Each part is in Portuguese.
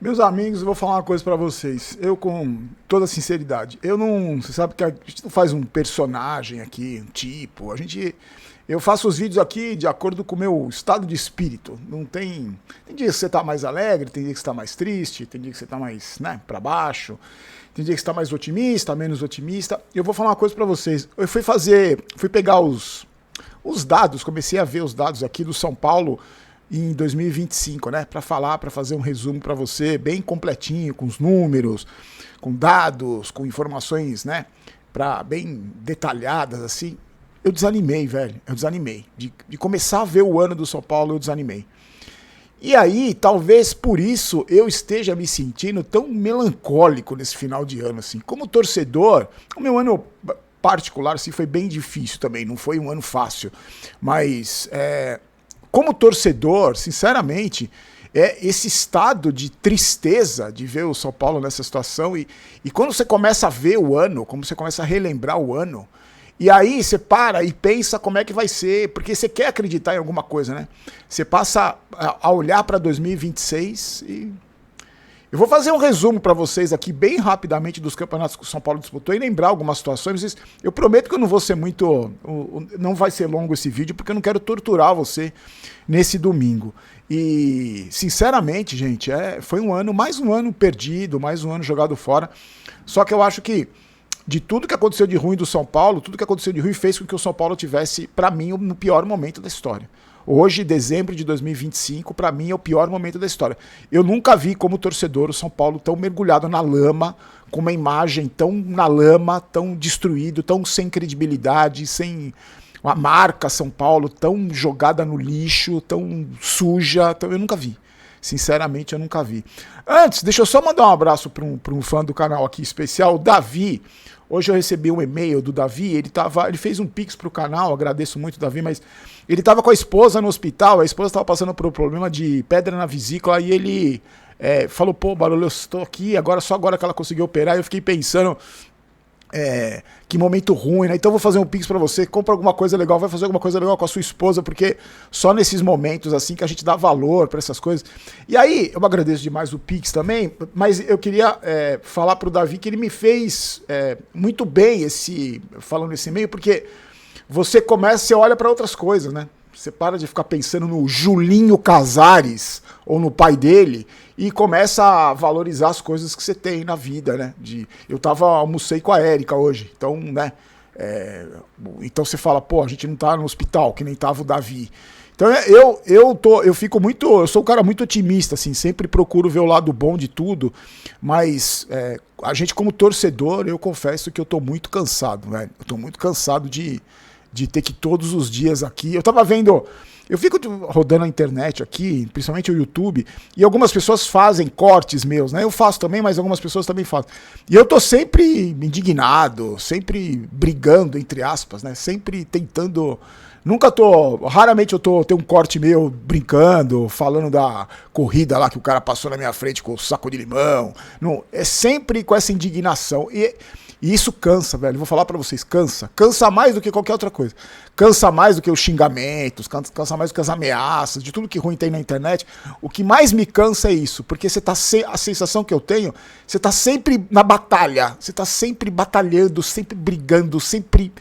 Meus amigos, eu vou falar uma coisa pra vocês. Eu, com toda sinceridade, eu não. Você sabe que a gente não faz um personagem aqui, um tipo. Eu faço os vídeos aqui de acordo com o meu estado de espírito. Não tem. Tem dias que você tá mais alegre, tem dias que você tá mais triste, tem dias que você tá mais, né, pra baixo. Tem dia que você tá mais otimista, menos otimista. Eu vou falar uma coisa pra vocês. Fui pegar os dados, comecei a ver os dados aqui do São Paulo em 2025, né, para fazer um resumo para você bem completinho, com os números, com dados, com informações, né, para bem detalhadas assim. Eu desanimei, velho. Eu desanimei de começar a ver o ano do São Paulo, eu desanimei. E aí, talvez por isso eu esteja me sentindo tão melancólico nesse final de ano assim. Como torcedor, o meu ano particular assim, foi bem difícil também, não foi um ano fácil, mas como torcedor, sinceramente, é esse estado de tristeza de ver o São Paulo nessa situação e quando você começa a ver o ano, como você começa a relembrar o ano, e aí você para e pensa como é que vai ser, porque você quer acreditar em alguma coisa, né? Você passa a olhar para 2026 e eu vou fazer um resumo para vocês aqui bem rapidamente dos campeonatos que o São Paulo disputou e lembrar algumas situações. Mas eu prometo que eu não vou ser muito. Não vai ser longo esse vídeo, porque eu não quero torturar você nesse domingo. E, sinceramente, gente, foi mais um ano perdido, mais um ano jogado fora. Só que eu acho que de tudo que aconteceu de ruim do São Paulo, tudo que aconteceu de ruim fez com que o São Paulo tivesse, para mim, no pior momento da história. Hoje, dezembro de 2025, para mim é o pior momento da história. Eu nunca vi como torcedor o São Paulo tão mergulhado na lama, com uma imagem tão na lama, tão destruído, tão sem credibilidade, sem uma marca São Paulo tão jogada no lixo, tão suja. Eu nunca vi. Sinceramente, eu nunca vi. Antes, deixa eu só mandar um abraço para um fã do canal aqui especial, o Davi. Hoje eu recebi um e-mail do Davi, ele fez um pix pro canal, agradeço muito, Davi, mas ele estava com a esposa no hospital, a esposa estava passando por um problema de pedra na vesícula e ele falou, pô, Barulho, eu estou aqui, só agora que ela conseguiu operar, e eu fiquei pensando, que momento ruim, né? Então eu vou fazer um pix pra você, compra alguma coisa legal, vai fazer alguma coisa legal com a sua esposa, porque só nesses momentos assim que a gente dá valor pra essas coisas. E aí, eu agradeço demais o pix também, mas eu queria falar pro Davi que ele me fez muito bem falando esse e-mail, porque você olha pra outras coisas, né? Você para de ficar pensando no Julinho Casares ou no pai dele e começa a valorizar as coisas que você tem na vida, né? Almocei com a Érica hoje, então, né? Então você fala, pô, a gente não tá no hospital, que nem tava o Davi. Então eu sou um cara muito otimista, assim, sempre procuro ver o lado bom de tudo, mas a gente como torcedor, eu confesso que eu tô muito cansado, velho. Eu tô muito cansado de ter que todos os dias aqui. Eu fico rodando a internet aqui, principalmente o YouTube, e algumas pessoas fazem cortes meus, né? Eu faço também, mas algumas pessoas também fazem. E eu tô sempre indignado, sempre brigando, entre aspas, né? Sempre tentando. Raramente tenho um corte meu brincando, falando da corrida lá que o cara passou na minha frente com o saco de limão. Não, é sempre com essa indignação. E isso cansa, velho. Vou falar pra vocês, cansa. Cansa mais do que qualquer outra coisa. Cansa mais do que os xingamentos, cansa mais do que as ameaças, de tudo que ruim tem na internet. O que mais me cansa é isso, porque a sensação que eu tenho, você tá sempre na batalha, você tá sempre batalhando, sempre brigando, sempre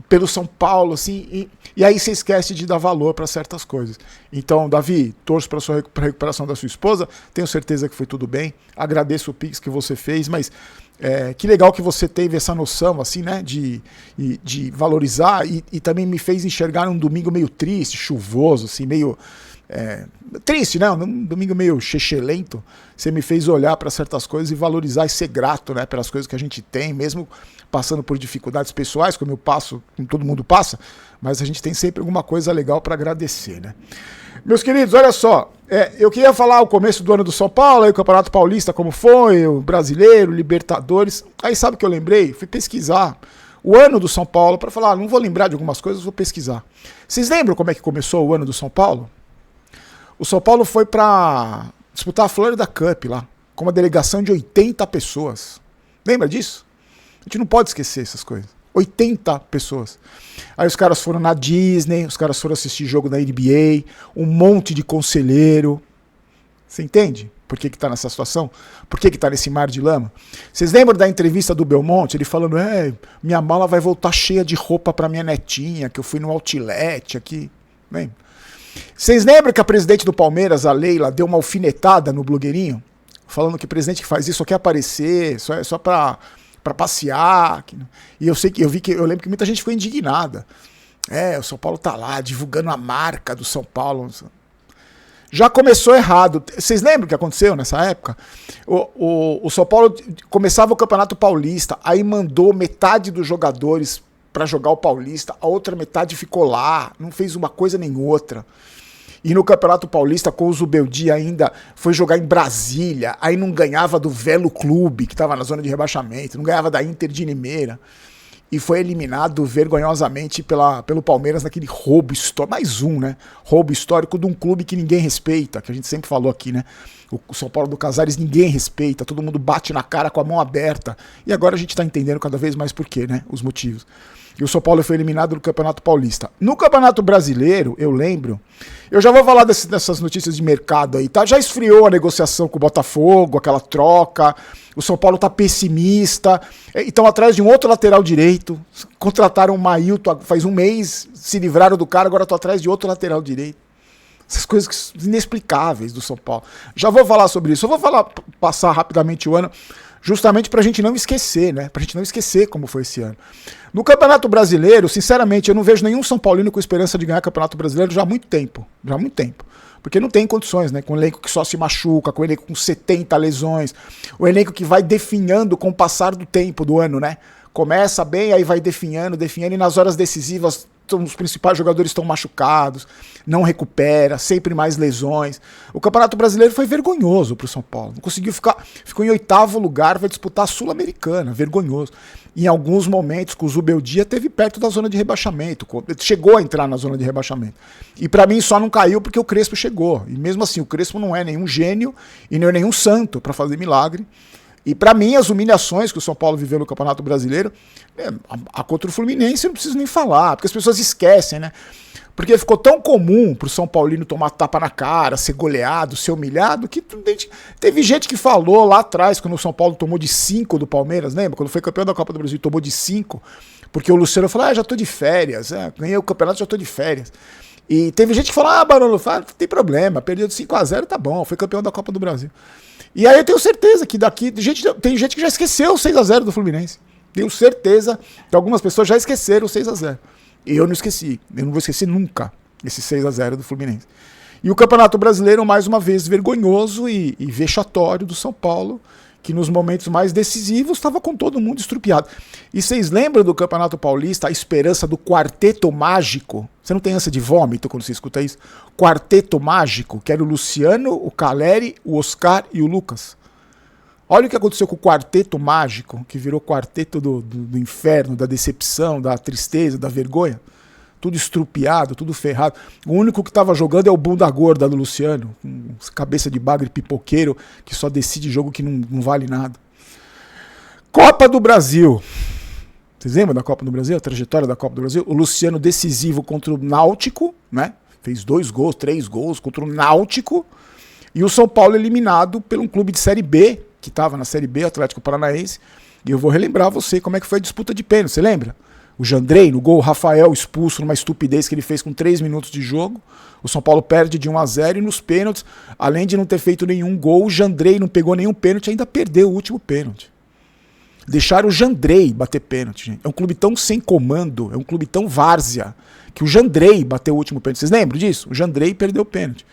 pelo São Paulo, assim, e aí você esquece de dar valor para certas coisas. Então, Davi, torço para a recuperação da sua esposa, tenho certeza que foi tudo bem, agradeço o pix que você fez, mas que legal que você teve essa noção, assim, né, de valorizar e também me fez enxergar um domingo meio triste, chuvoso, assim, meio triste, né? Um domingo meio chechelento. Você me fez olhar para certas coisas e valorizar e ser grato, né, pelas coisas que a gente tem, mesmo passando por dificuldades pessoais, como todo mundo passa, mas a gente tem sempre alguma coisa legal para agradecer, né? Meus queridos, olha só, eu queria falar o começo do ano do São Paulo, aí o Campeonato Paulista como foi, o Brasileiro, Libertadores. Aí sabe o que eu lembrei? Fui pesquisar o ano do São Paulo para falar, não vou lembrar de algumas coisas, vou pesquisar. Vocês lembram como é que começou o ano do São Paulo? O São Paulo foi para disputar a Florida Cup lá, com uma delegação de 80 pessoas. Lembra disso? A gente não pode esquecer essas coisas. 80 pessoas. Aí os caras foram na Disney, os caras foram assistir jogo da NBA, um monte de conselheiro. Você entende? por que tá nessa situação? Por que tá nesse mar de lama? Vocês lembram da entrevista do Belmonte? Ele falando, minha mala vai voltar cheia de roupa pra minha netinha, que eu fui no outlet aqui. Lembra? Vocês lembram que a presidente do Palmeiras, a Leila, deu uma alfinetada no blogueirinho? Falando que o presidente que faz isso só quer aparecer, só pra passear. E eu lembro que muita gente ficou indignada. O São Paulo tá lá, divulgando a marca do São Paulo. Já começou errado. Vocês lembram o que aconteceu nessa época? O São Paulo começava o Campeonato Paulista, aí mandou metade dos jogadores para jogar o Paulista, a outra metade ficou lá, não fez uma coisa nem outra. E no Campeonato Paulista, com o Zubeldia ainda, foi jogar em Brasília, aí não ganhava do Velo Clube, que estava na zona de rebaixamento, não ganhava da Inter de Limeira, e foi eliminado vergonhosamente pelo Palmeiras naquele roubo histórico, mais um, né? Roubo histórico de um clube que ninguém respeita, que a gente sempre falou aqui, né? O São Paulo do Casares ninguém respeita, todo mundo bate na cara com a mão aberta, e agora a gente está entendendo cada vez mais por quê, né? Os motivos. E o São Paulo foi eliminado do Campeonato Paulista. No Campeonato Brasileiro, eu lembro, eu já vou falar dessas notícias de mercado aí, tá? Já esfriou a negociação com o Botafogo, aquela troca, o São Paulo tá pessimista, estão atrás de um outro lateral direito, contrataram o Maílton faz um mês, se livraram do cara, agora estão atrás de outro lateral direito. Essas coisas inexplicáveis do São Paulo. Já vou falar sobre isso, eu vou passar rapidamente o ano, justamente pra gente não esquecer, né? Pra gente não esquecer como foi esse ano. No Campeonato Brasileiro, sinceramente, eu não vejo nenhum São Paulino com esperança de ganhar Campeonato Brasileiro já há muito tempo. Já há muito tempo. Porque não tem condições, né? Com um elenco que só se machuca, com um elenco com 70 lesões, um elenco que vai definhando com o passar do tempo do ano, né? Começa bem, aí vai definhando, e nas horas decisivas os principais jogadores estão machucados, não recupera, sempre mais lesões. O Campeonato Brasileiro foi vergonhoso pro São Paulo. Não conseguiu ficou em 8º lugar, vai disputar a Sul-Americana, vergonhoso. Em alguns momentos, com o Zubeldia, teve perto da zona de rebaixamento, chegou a entrar na zona de rebaixamento. E pra mim só não caiu porque o Crespo chegou. E mesmo assim, o Crespo não é nenhum gênio e não é nenhum santo para fazer milagre. E pra mim, as humilhações que o São Paulo viveu no Campeonato Brasileiro, a contra o Fluminense, eu não preciso nem falar, porque as pessoas esquecem, né? Porque ficou tão comum pro São Paulino tomar tapa na cara, ser goleado, ser humilhado, que teve gente que falou lá atrás, quando o São Paulo tomou de 5 do Palmeiras, lembra? Quando foi campeão da Copa do Brasil, tomou de 5, porque o Luciano falou, já tô de férias, ganhei o campeonato, já tô de férias. E teve gente que falou, Barolo, não tem problema, perdeu de 5-0, tá bom, foi campeão da Copa do Brasil. E aí eu tenho certeza que daqui, tem gente que já esqueceu o 6-0 do Fluminense. Tenho certeza que algumas pessoas já esqueceram o 6-0. E eu não esqueci, eu não vou esquecer nunca esse 6-0 do Fluminense. E o Campeonato Brasileiro, mais uma vez, vergonhoso e vexatório do São Paulo, que nos momentos mais decisivos estava com todo mundo estrupiado. E vocês lembram do Campeonato Paulista, a esperança do quarteto mágico? Você não tem ânsia de vômito quando você escuta isso? Quarteto mágico, que era o Luciano, o Caleri, o Oscar e o Lucas. Olha o que aconteceu com o quarteto mágico, que virou quarteto do inferno, da decepção, da tristeza, da vergonha. Tudo estrupiado, tudo ferrado. O único que estava jogando é o bunda gorda do Luciano, com cabeça de bagre pipoqueiro, que só decide jogo que não vale nada. Copa do Brasil. Vocês lembram da Copa do Brasil? A trajetória da Copa do Brasil? O Luciano decisivo contra o Náutico, né? Fez 2 gols, 3 gols contra o Náutico. E o São Paulo eliminado por um clube de Série B, que estava na Série B, Atlético Paranaense. E eu vou relembrar você como é que foi a disputa de pênalti. Você lembra? O Jandrei, no gol, o Rafael expulso numa estupidez que ele fez com 3 minutos de jogo. O São Paulo perde de 1-0 e nos pênaltis, além de não ter feito nenhum gol, o Jandrei não pegou nenhum pênalti, ainda perdeu o último pênalti. Deixaram o Jandrei bater pênalti, gente. É um clube tão sem comando, é um clube tão várzea, que o Jandrei bateu o último pênalti. Vocês lembram disso? O Jandrei perdeu o pênalti.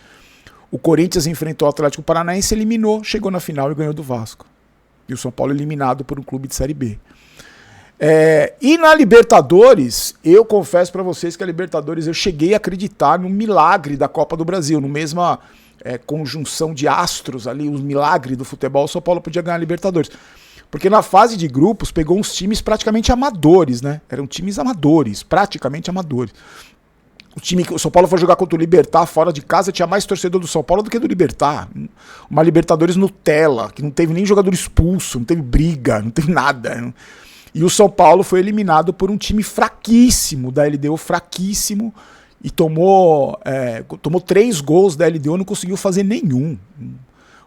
O Corinthians enfrentou o Atlético Paranaense, eliminou, chegou na final e ganhou do Vasco. E o São Paulo eliminado por um clube de Série B. E na Libertadores, eu confesso pra vocês que a Libertadores eu cheguei a acreditar no milagre da Copa do Brasil, no mesma conjunção de astros ali, o milagre do futebol, o São Paulo podia ganhar a Libertadores. Porque na fase de grupos pegou uns times praticamente amadores, né? Eram times amadores, praticamente amadores. O São Paulo foi jogar contra o Libertad fora de casa, tinha mais torcedor do São Paulo do que do Libertad. Uma Libertadores Nutella, que não teve nem jogador expulso, não teve briga, não teve nada. E o São Paulo foi eliminado por um time fraquíssimo da LDU, fraquíssimo, e tomou 3 gols da LDU, não conseguiu fazer nenhum.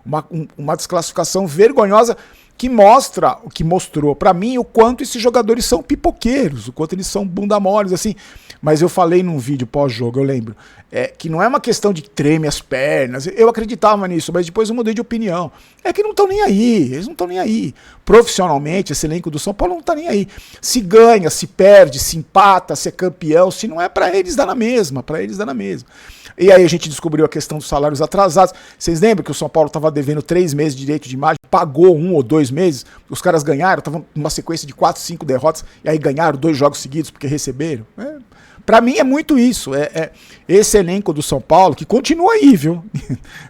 uma desclassificação vergonhosa que mostra, o que mostrou para mim o quanto esses jogadores são pipoqueiros, o quanto eles são bunda moles, assim. Mas eu falei num vídeo pós-jogo, eu lembro, que não é uma questão de treme as pernas, eu acreditava nisso, mas depois eu mudei de opinião. É que não estão nem aí, eles não estão nem aí. Profissionalmente, esse elenco do São Paulo não tá nem aí. Se ganha, se perde, se empata, se é campeão, se não é para eles dá na mesma, para eles dá na mesma. E aí a gente descobriu a questão dos salários atrasados. Vocês lembram que o São Paulo estava devendo 3 meses de direito de imagem, pagou 1 ou 2 meses, os caras ganharam, estavam numa sequência de 4, 5 derrotas, e aí ganharam 2 jogos seguidos porque receberam. Pra mim é muito isso, esse elenco do São Paulo, que continua aí, viu?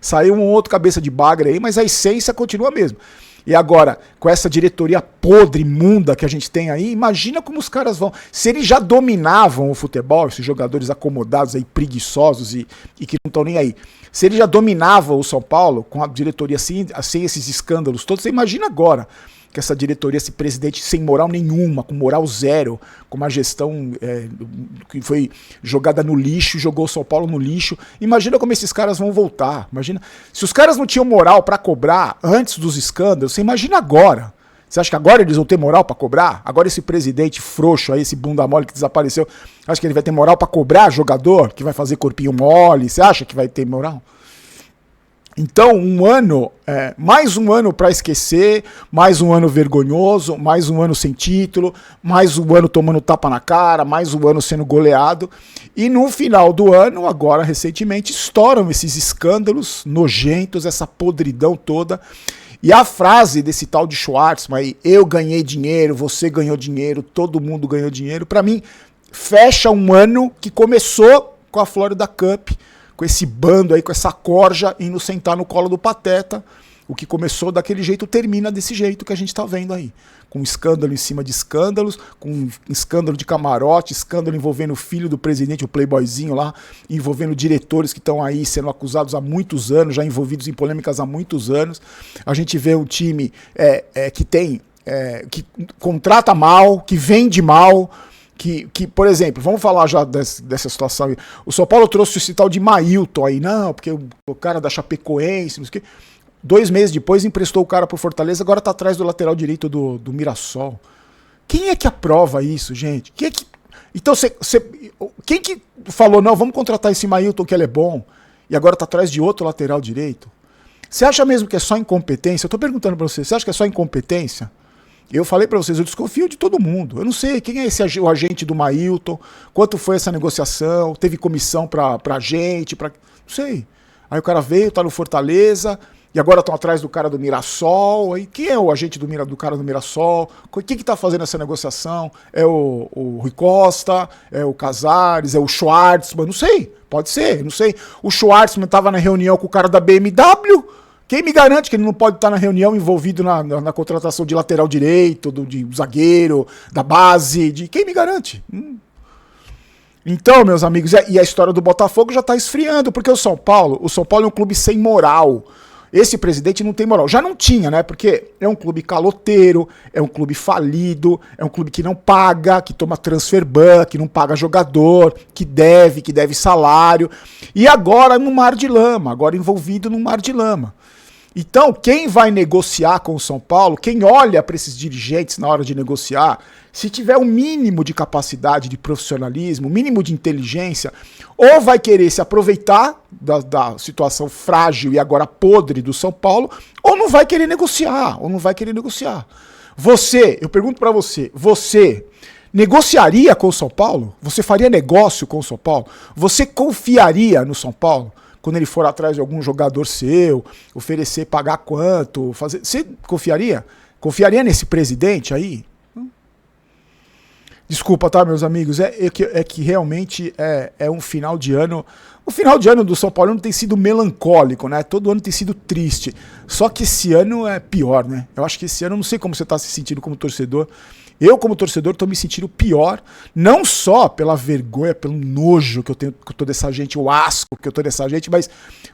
Saiu um outro cabeça de bagre aí, mas a essência continua mesmo. E agora, com essa diretoria podre, imunda que a gente tem aí, imagina como os caras vão... Se eles já dominavam o futebol, esses jogadores acomodados aí, preguiçosos e que não estão nem aí. Se eles já dominavam o São Paulo, com a diretoria assim, esses escândalos todos, você imagina agora que essa diretoria, esse presidente sem moral nenhuma, com moral zero, com uma gestão que foi jogada no lixo, jogou o São Paulo no lixo. Imagina como esses caras vão voltar. Imagina, se os caras não tinham moral para cobrar antes dos escândalos, você imagina agora. Você acha que agora eles vão ter moral para cobrar? Agora esse presidente frouxo aí, esse bunda mole que desapareceu, acha que ele vai ter moral para cobrar jogador que vai fazer corpinho mole? Você acha que vai ter moral? Então, mais um ano para esquecer, mais um ano vergonhoso, mais um ano sem título, mais um ano tomando tapa na cara, mais um ano sendo goleado. E no final do ano, agora recentemente, estouram esses escândalos nojentos, essa podridão toda. E a frase desse tal de Schwartzman aí, eu ganhei dinheiro, você ganhou dinheiro, todo mundo ganhou dinheiro, para mim, fecha um ano que começou com a Florida Cup, com esse bando aí, com essa corja, indo sentar no colo do Pateta. O que começou daquele jeito termina desse jeito que a gente tá vendo aí. Com escândalo em cima de escândalos, com escândalo de camarote, escândalo envolvendo o filho do presidente, o playboyzinho lá, envolvendo diretores que estão aí sendo acusados há muitos anos, já envolvidos em polêmicas há muitos anos. A gente vê um time que contrata mal, que vende mal, que, por exemplo, vamos falar já dessa situação aí. O São Paulo trouxe esse tal de Mailton aí, não, porque o cara da Chapecoense, não sei o quê. 2 meses depois emprestou o cara pro Fortaleza, agora tá atrás do lateral direito do Mirassol. Quem é que aprova isso, gente? Então, quem que falou, não, vamos contratar esse Mailton que ele é bom, e agora tá atrás de outro lateral direito? Você acha mesmo que é só incompetência? Eu tô perguntando pra você acha que é só incompetência? Eu falei pra vocês, eu desconfio de todo mundo. Eu não sei quem é o agente do Mailton, quanto foi essa negociação, teve comissão pra gente, não sei. Aí o cara veio, tá no Fortaleza, e agora estão atrás do cara do Mirassol. Aí, quem é o agente do cara do Mirassol? Quem que tá fazendo essa negociação? É o Rui Costa? É o Casares? É o Schwartzman? Não sei, pode ser, não sei. O Schwartzman tava na reunião com o cara da BMW. Quem me garante que ele não pode estar na reunião envolvido na contratação de lateral direito, de zagueiro, da base? Quem me garante? Então, meus amigos, e a história do Botafogo já está esfriando, porque o São Paulo é um clube sem moral. Esse presidente não tem moral. Já não tinha, né? Porque é um clube caloteiro, é um clube falido, é um clube que não paga, que toma transfer ban, que não paga jogador, que deve salário. E agora no mar de lama, agora envolvido num mar de lama. Então, quem vai negociar com o São Paulo, quem olha para esses dirigentes na hora de negociar, se tiver um mínimo de capacidade, de profissionalismo, um mínimo de inteligência, ou vai querer se aproveitar da situação frágil e agora podre do São Paulo, ou não vai querer negociar, eu pergunto para você negociaria com o São Paulo? Você faria negócio com o São Paulo? Você confiaria no São Paulo? Quando ele for atrás de algum jogador seu, oferecer, pagar quanto, fazer... Você confiaria? Confiaria nesse presidente aí? Desculpa, tá, meus amigos? É que realmente é um final de ano... O final de ano do São Paulo não tem sido melancólico, né? Todo ano tem sido triste. Só que esse ano é pior, né? Eu acho que esse ano, eu não sei como você tá se sentindo como torcedor. Eu, como torcedor, estou me sentindo pior, não só pela vergonha, pelo nojo que eu tenho com toda essa gente, o asco que eu tenho dessa gente, mas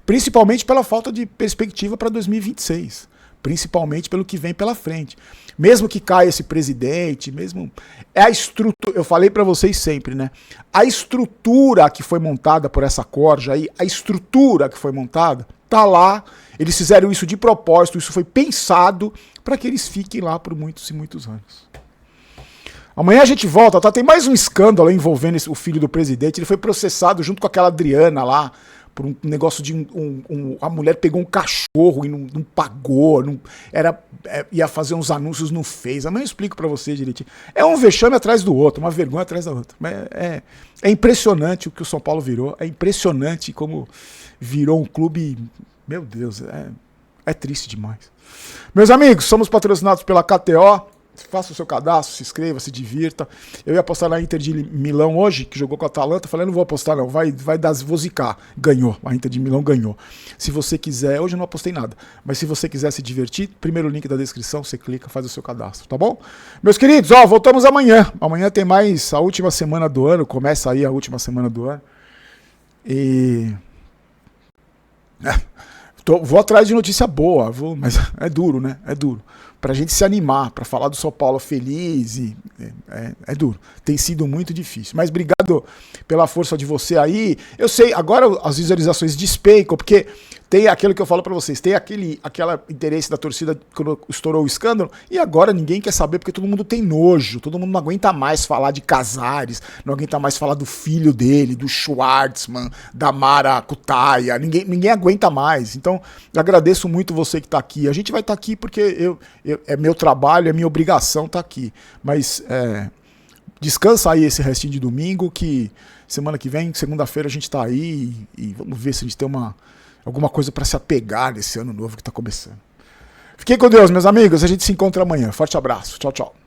principalmente pela falta de perspectiva para 2026. principalmente pelo que vem pela frente. Mesmo que caia esse presidente, mesmo é a estrutura, eu falei para vocês sempre, né? A estrutura que foi montada por essa corja aí, a estrutura que foi montada, tá lá. Eles fizeram isso de propósito, isso foi pensado para que eles fiquem lá por muitos e muitos anos. Amanhã a gente volta, tá? Tem mais um escândalo envolvendo o filho do presidente. Ele foi processado junto com aquela Adriana lá por um negócio de a mulher pegou um cachorro e não pagou, ia fazer uns anúncios, não fez. Amanhã eu explico pra você direitinho. É um vexame atrás do outro, uma vergonha atrás da outra. É impressionante o que o São Paulo virou, é impressionante como virou um clube, meu Deus, é triste demais. Meus amigos, somos patrocinados pela KTO. Faça o seu cadastro, se inscreva, se divirta. Eu ia apostar na Inter de Milão hoje, que jogou com a Atalanta. Falei, não vou apostar não, vai vou zicar. Ganhou, a Inter de Milão ganhou. Se você quiser, hoje eu não apostei nada, mas se você quiser se divertir, primeiro link da descrição, você clica, faz o seu cadastro, tá bom? Meus queridos, voltamos amanhã. Amanhã tem mais a última semana do ano, começa aí a última semana do ano. E... vou atrás de notícia boa, mas é duro, né? É duro. Pra gente se animar, pra falar do São Paulo feliz, é duro. Tem sido muito difícil. Mas obrigado pela força de você aí. Eu sei, agora as visualizações despencam, porque tem aquilo que eu falo pra vocês, tem aquela interesse da torcida quando estourou o escândalo, e agora ninguém quer saber, porque todo mundo tem nojo, todo mundo não aguenta mais falar de Casares, não aguenta mais falar do filho dele, do Schwartzman, da Mara Kutaia, ninguém aguenta mais. Então, eu agradeço muito você que tá aqui. A gente vai estar aqui porque é meu trabalho, é minha obrigação estar aqui. Mas descansa aí esse restinho de domingo, que semana que vem, segunda-feira, a gente tá aí e vamos ver se a gente tem alguma coisa para se apegar nesse ano novo que tá começando. Fiquem com Deus, meus amigos. A gente se encontra amanhã. Forte abraço. Tchau, tchau.